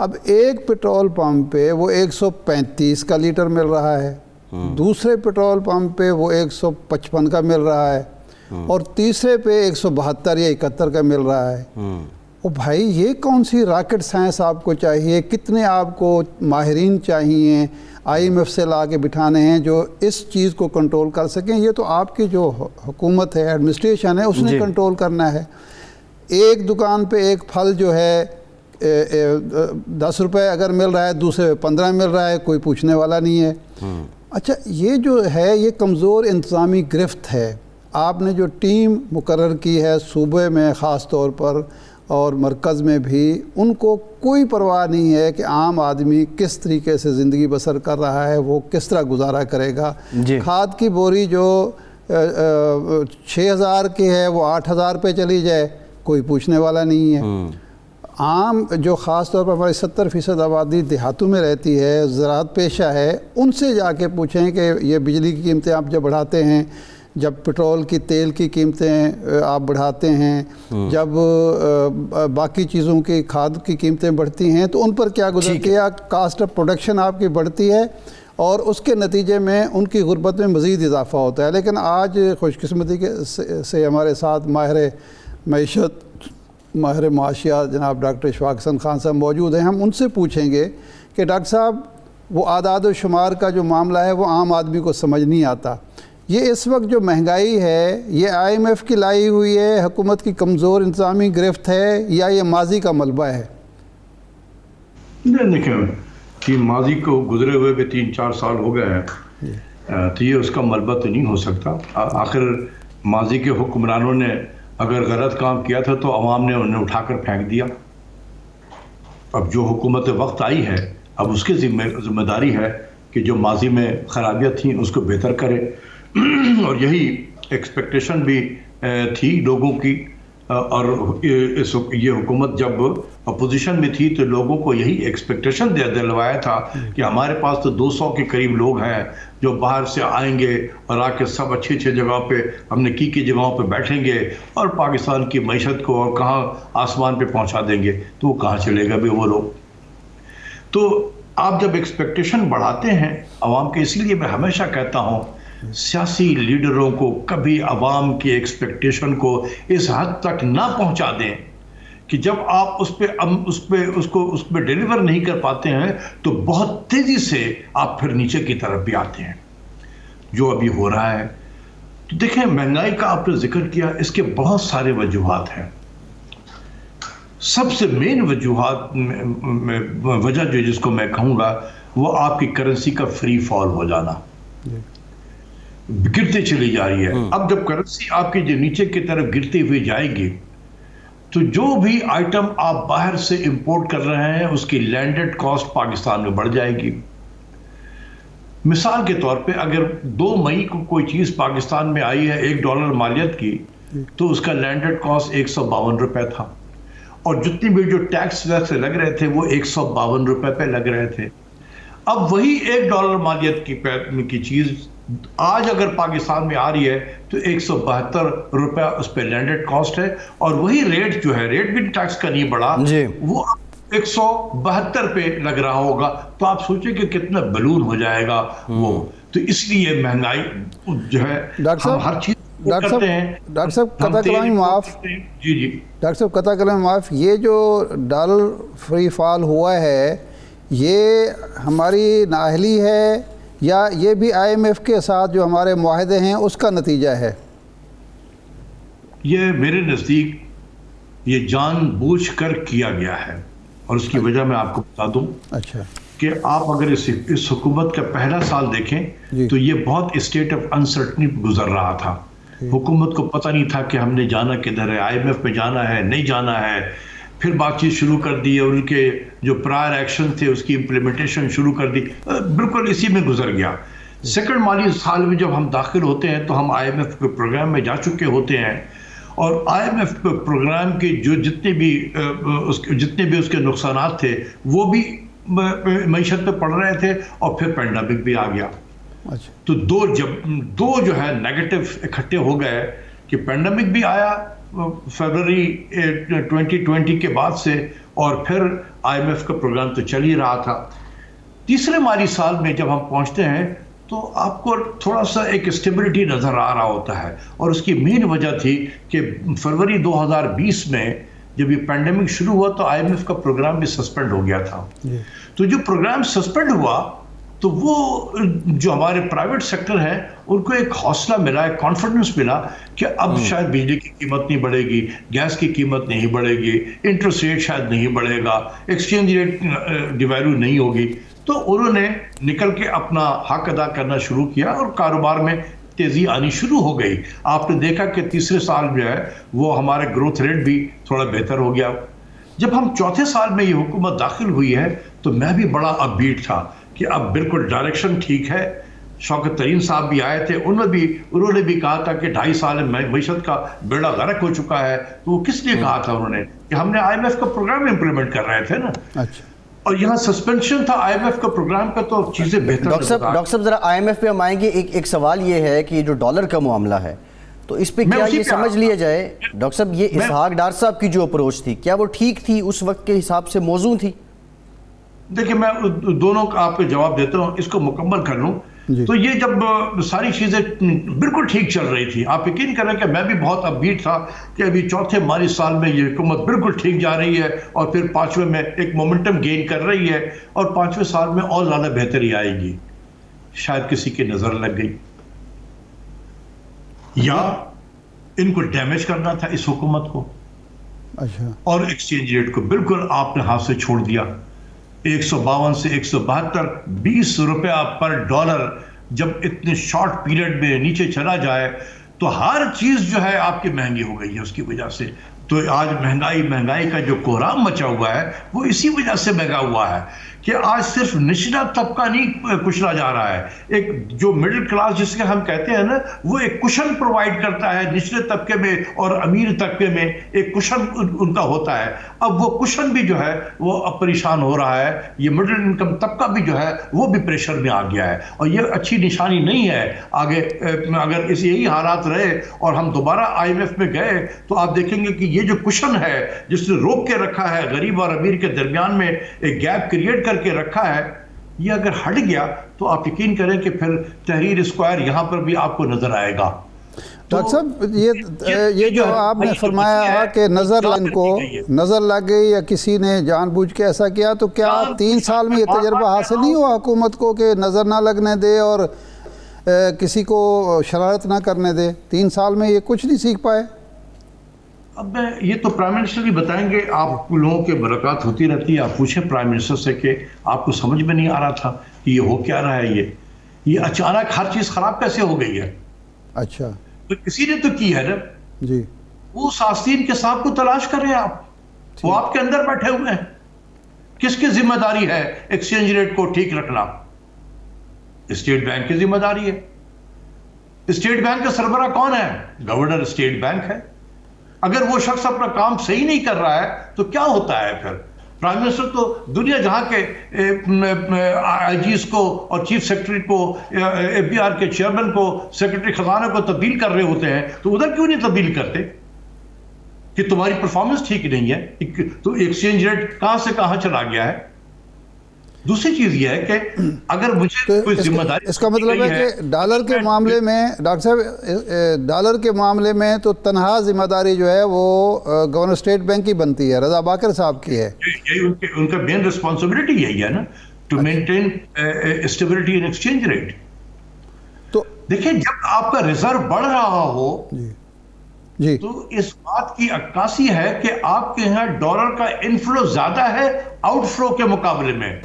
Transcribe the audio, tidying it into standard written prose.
اب ایک petrol pump پہ وہ 135 کا لیٹر مل رہا ہے، دوسرے پیٹرول پمپ پہ وہ 155 کا مل رہا ہے، اور تیسرے پہ 172 یا 71 کا مل رہا ہے۔ او بھائی یہ کون سی راکٹ سائنس آپ کو چاہیے؟ کتنے آپ کو ماہرین چاہیے IMF سے لا کے بٹھانے ہیں جو اس چیز کو کنٹرول کر سکیں؟ یہ تو آپ کی جو حکومت ہے، ایڈمنسٹریشن ہے، اس نے کنٹرول کرنا ہے۔ ایک دکان پہ ایک پھل جو ہے 10 روپے اگر مل رہا ہے، دوسرے 15 مل رہا ہے، کوئی پوچھنے والا نہیں ہے۔ اچھا یہ جو ہے یہ کمزور انتظامی گرفت ہے۔ آپ نے جو ٹیم مقرر کی ہے صوبے میں خاص طور پر اور مرکز میں بھی، ان کو کوئی پرواہ نہیں ہے کہ عام آدمی کس طریقے سے زندگی بسر کر رہا ہے، وہ کس طرح گزارا کرے گا۔ کھاد کی بوری جو 6000 کی ہے وہ 8000 پہ چلی جائے، کوئی پوچھنے والا نہیں ہے۔ عام جو خاص طور پر ہماری 70% آبادی دیہاتوں میں رہتی ہے، زراعت پیشہ ہے، ان سے جا کے پوچھیں کہ یہ بجلی کی قیمتیں آپ جب بڑھاتے ہیں، جب پیٹرول کی تیل کی قیمتیں آپ بڑھاتے ہیں، جب باقی چیزوں کی کھاد کی قیمتیں بڑھتی ہیں تو ان پر کیا گزرتی ہے؟ کاسٹ آف پروڈکشن آپ کی بڑھتی ہے اور اس کے نتیجے میں ان کی غربت میں مزید اضافہ ہوتا ہے۔ لیکن آج خوش قسمتی سے ہمارے ساتھ ماہر معیشت، ماہر معاشیات جناب ڈاکٹر اشفاق حسن خان صاحب موجود ہیں۔ ہم ان سے پوچھیں گے کہ ڈاکٹر صاحب وہ اعداد و شمار کا جو معاملہ ہے وہ عام آدمی کو سمجھ نہیں آتا۔ یہ اس وقت جو مہنگائی ہے یہ IMF کی لائی ہوئی ہے، حکومت کی کمزور انتظامی گرفت ہے، یا یہ ماضی کا ملبہ ہے؟ نہیں دیکھیں کہ ماضی کو گزرے ہوئے بھی 3-4 سال ہو گئے ہیں تو یہ اس کا ملبہ تو نہیں ہو سکتا۔ آخر ماضی کے حکمرانوں نے اگر غلط کام کیا تھا تو عوام نے انہیں اٹھا کر پھینک دیا۔ اب جو حکومت وقت آئی ہے اب اس کی ذمہ داری ہے کہ جو ماضی میں خرابیاں تھیں اس کو بہتر کرے، اور یہی ایکسپیکٹیشن بھی تھی لوگوں کی۔ اور یہ حکومت جب اپوزیشن میں تھی تو لوگوں کو یہی ایکسپیکٹیشن دلوایا تھا کہ ہمارے پاس تو 200 کے قریب لوگ ہیں جو باہر سے آئیں گے اور آ کے سب اچھی جگہ پہ ہم نے کی جگہوں پہ بیٹھیں گے اور پاکستان کی معیشت کو اور کہاں آسمان پہ پہنچا دیں گے۔ تو وہ کہاں چلے گا بھی وہ لوگ؟ تو آپ جب ایکسپیکٹیشن بڑھاتے ہیں عوام کے، اسی لیے میں ہمیشہ کہتا ہوں سیاسی لیڈروں کو کبھی عوام کی ایکسپیکٹیشن کو اس حد تک نہ پہنچا دیں کہ جب آپ اس پہ ڈیلیور نہیں کر پاتے ہیں تو بہت تیزی سے آپ پھر نیچے کی طرف بھی آتے ہیں، جو ابھی ہو رہا ہے۔ تو دیکھیں مہنگائی کا آپ نے ذکر کیا، اس کے بہت سارے وجوہات ہیں۔ سب سے مین وجہ جو جس کو میں کہوں گا وہ آپ کی کرنسی کا فری فال ہو جانا، گرتے چلی جا رہی ہے۔ اب جب کرنسی آپ کی جو نیچے کی طرف گرتی ہوئی جائے گی تو جو بھی آئٹم آپ باہر سے امپورٹ کر رہے ہیں اس کی لینڈڈ کاسٹ پاکستان میں بڑھ جائے گی۔ مثال کے طور پہ اگر 2 مئی کو کوئی چیز پاکستان میں آئی ہے $1 مالیت کی تو اس کا لینڈڈ کاسٹ 152 روپے تھا، اور جتنی بھی جو ٹیکس ویکس لگ رہے تھے وہ 152 روپے پہ لگ رہے تھے۔ اب وہی $1 مالیت کی چیز آج اگر پاکستان میں آ رہی ہے تو 172 روپے اس پہ لینڈڈ کاسٹ ہے، اور وہی ریٹ جو ہے، ریٹ بھی ٹیکس کا نہیں بڑھا، وہ 172 پہ لگ رہا ہوگا۔ تو آپ سوچیں کہ کتنا بلون ہو جائے گا وہ۔ تو اس لیے مہنگائی جو ہے ہم ہر چیز کرتے ہیں۔ ڈاکٹر صاحب قطع کلامی معاف، ڈاکٹر صاحب قطع کلامی معاف، یہ جو ڈالر فری فال ہوا ہے یہ ہماری نااہلی ہے یا یہ بھی IMF کے ساتھ جو ہمارے معاہدے ہیں اس کا نتیجہ ہے؟ یہ میرے نزدیک یہ جان بوجھ کر کیا گیا ہے، اور اس کی وجہ میں آپ کو بتا دوں کہ آپ اگر اس حکومت کا پہلا سال دیکھیں تو یہ بہت اسٹیٹ آف انسرٹنی گزر رہا تھا۔ حکومت کو پتہ نہیں تھا کہ ہم نے جانا کدھر ہے، IMF میں جانا ہے نہیں جانا ہے۔ پھر بات چیت شروع کر دی اور ان کے جو پرائر ایکشن تھے اس کی امپلیمنٹیشن شروع کر دی، بالکل اسی میں گزر گیا۔ سیکنڈ مالی سال میں جب ہم داخل ہوتے ہیں تو ہم IMF کے پروگرام میں جا چکے ہوتے ہیں، اور IMF کے پروگرام کے جو جتنے بھی اس کے نقصانات تھے وہ بھی معیشت پہ پڑ رہے تھے، اور پھر پینڈیمک بھی آ گیا۔ تو دو جو ہے نیگیٹو اکٹھے ہو گئے کہ پینڈیمک بھی آیا فیبرری 2020 کے بعد سے، اور پھر IMF کا پروگرام تو چل ہی رہا تھا. تیسرے مالی سال میں جب ہم پہنچتے ہیں تو آپ کو تھوڑا سا ایک اسٹیبلٹی نظر آ رہا ہوتا ہے, اور اس کی مین وجہ تھی کہ فروری 2020 میں جب یہ پینڈیمک شروع ہوا تو IMF کا پروگرام بھی سسپینڈ ہو گیا تھا. تو جو پروگرام سسپینڈ ہوا تو وہ جو ہمارے پرائیویٹ سیکٹر ہیں ان کو ایک حوصلہ ملا, ایک کانفیڈنس ملا کہ اب شاید بجلی کی قیمت نہیں بڑھے گی, گیس کی قیمت نہیں بڑھے گی, انٹرسٹ ریٹ شاید نہیں بڑھے گا, ایکسچینج ریٹ ڈیویلیو نہیں ہوگی. تو انہوں نے نکل کے اپنا حق ادا کرنا شروع کیا اور کاروبار میں تیزی آنی شروع ہو گئی. آپ نے دیکھا کہ تیسرے سال جو ہے وہ ہمارے گروتھ ریٹ بھی تھوڑا بہتر ہو گیا. جب ہم چوتھے سال میں یہ حکومت داخل ہوئی ہے تو میں بھی بڑا اپ بیٹ تھا کہ اب بالکل ڈائریکشن ٹھیک ہے. شوکت ترین صاحب بھی آئے تھے, انہوں نے بھی کہا تھا کہ 2.5 سال میں معیشت کا بیڑا غرق ہو چکا ہے. تو وہ کس لیے کہا تھا انہوں نے کہ ہم نے IMF کا پروگرام امپلیمنٹ کر رہے تھے نا. اچھا, اور یہاں سسپینشن تھا IMF کا پروگرام کا تو چیزیں بہتر. ڈاکٹر صاحب ذرا IMF پہ ہم آئیں گے. ایک سوال یہ ہے کہ جو ڈالر کا معاملہ ہے تو اس پہ کیا یہ سمجھ لیا جائے ڈاکٹر صاحب, یہ اسحاق ڈار صاحب کی جو اپروچ تھی کیا وہ ٹھیک تھی, اس وقت کے حساب سے موزوں تھی؟ دیکھیں میں دونوں کا آپ کو جواب دیتا ہوں, اس کو مکمل کر لوں. تو یہ جب ساری چیزیں بالکل ٹھیک چل رہی تھی, آپ یقین کریں کہ میں بھی بہت اپ بیٹ تھا کہ ابھی چوتھے مالی سال میں یہ حکومت بالکل ٹھیک جا رہی ہے اور پھر 5ویں میں ایک مومنٹم گین کر رہی ہے اور 5ویں سال میں اور زیادہ بہتری آئے گی. شاید کسی کی نظر لگ گئی یا ان کو ڈیمیج کرنا تھا اس حکومت کو. اچھا, اور ایکسچینج ریٹ کو بالکل آپ نے ہاتھ سے چھوڑ دیا. 152 سے 172 20 روپیہ پر ڈالر جب اتنے شارٹ پیریڈ میں نیچے چلا جائے تو ہر چیز جو ہے آپ کی مہنگی ہو گئی ہے اس کی وجہ سے. تو آج مہنگائی کا جو کوہرام مچا ہوا ہے وہ اسی وجہ سے مہنگا ہوا ہے کہ آج صرف نچلا طبقہ نہیں کچلا جا رہا ہے. ایک جو مڈل کلاس جس کے ہم کہتے ہیں نا, وہ ایک کشن پرووائڈ کرتا ہے نچلے طبقے میں اور امیر طبقے میں, ایک کشن ان کا ہوتا ہے. اب وہ کشن بھی جو ہے وہ اب پریشان ہو رہا ہے. یہ مڈل انکم طبقہ بھی جو ہے وہ بھی پریشر میں آ گیا ہے اور یہ اچھی نشانی نہیں ہے. آگے اگر یہی حالات رہے اور ہم دوبارہ IMF میں گئے تو آپ دیکھیں گے کہ یہ جو کشن ہے جس نے روک کے رکھا ہے غریب اور امیر کے درمیان میں ایک گیپ کریٹ کر کے رکھا ہے, یہ اگر ہٹ گیا تو آپ یقین کریں کہ پھر تحریر اسکوائر یہاں پر بھی آپ کو نظر آئے گا. ڈاکٹر صاحب یہ جو آپ نے فرمایا کہ نظر لگ گئی یا کسی نے جان بوجھ کے ایسا کیا, تو کیا 3 سال میں یہ تجربہ حاصل نہیں ہوا حکومت کو کہ نظر نہ لگنے دے اور کسی کو شرارت نہ کرنے دے؟ 3 سال میں یہ کچھ نہیں سیکھ پائے؟ اب یہ تو پرائم منسٹر بھی بتائیں گے. آپ لوگوں کے ملاقات ہوتی رہتی ہے, آپ پوچھیں پرائم منسٹر سے کہ آپ کو سمجھ میں نہیں آ رہا تھا کہ یہ ہو کیا رہا ہے, یہ اچانک ہر چیز خراب کیسے ہو گئی ہے. اچھا, تو کسی نے تو کی ہے نا جی. اس آستین کے سانپ کو تلاش کریں آپ, وہ آپ کے اندر بیٹھے ہوئے ہیں. کس کی ذمہ داری ہے ایکسچینج ریٹ کو ٹھیک رکھنا؟ اسٹیٹ بینک کی ذمہ داری ہے. اسٹیٹ بینک کا سربراہ کون ہے؟ گورنر اسٹیٹ بینک ہے. اگر وہ شخص اپنا کام صحیح نہیں کر رہا ہے تو کیا ہوتا ہے پھر؟ پرائم منسٹر تو دنیا جہاں کے IGs کو اور چیف سیکرٹری کو, FBR کے چیئرمین کو, سیکرٹری خزانہ کو تبدیل کر رہے ہوتے ہیں, تو ادھر کیوں نہیں تبدیل کرتے کہ تمہاری پرفارمنس ٹھیک نہیں ہے؟ تو ایکسچینج ریٹ کہاں سے کہاں چلا گیا ہے. دوسری چیز یہ ہے کہ اگر مجھے کوئی ذمہ داری, اس کا مطلب ہے کہ ڈالر کے معاملے میں ڈاکٹر صاحب ڈالر کے معاملے میں تو تنہا ذمہ داری جو ہے وہ گورنر اسٹیٹ بینک کی بنتی ہے, رضا باکر صاحب کی ہے. ان کا مین رسپانسبلٹی یہی ہے نا, to maintain stability in exchange rate. تو دیکھیں جب آپ کا ریزرو بڑھ رہا ہو جی تو اس بات کی عکاسی ہے کہ آپ کے یہاں ڈالر کا انفلو زیادہ ہے آؤٹ فلو کے مقابلے میں.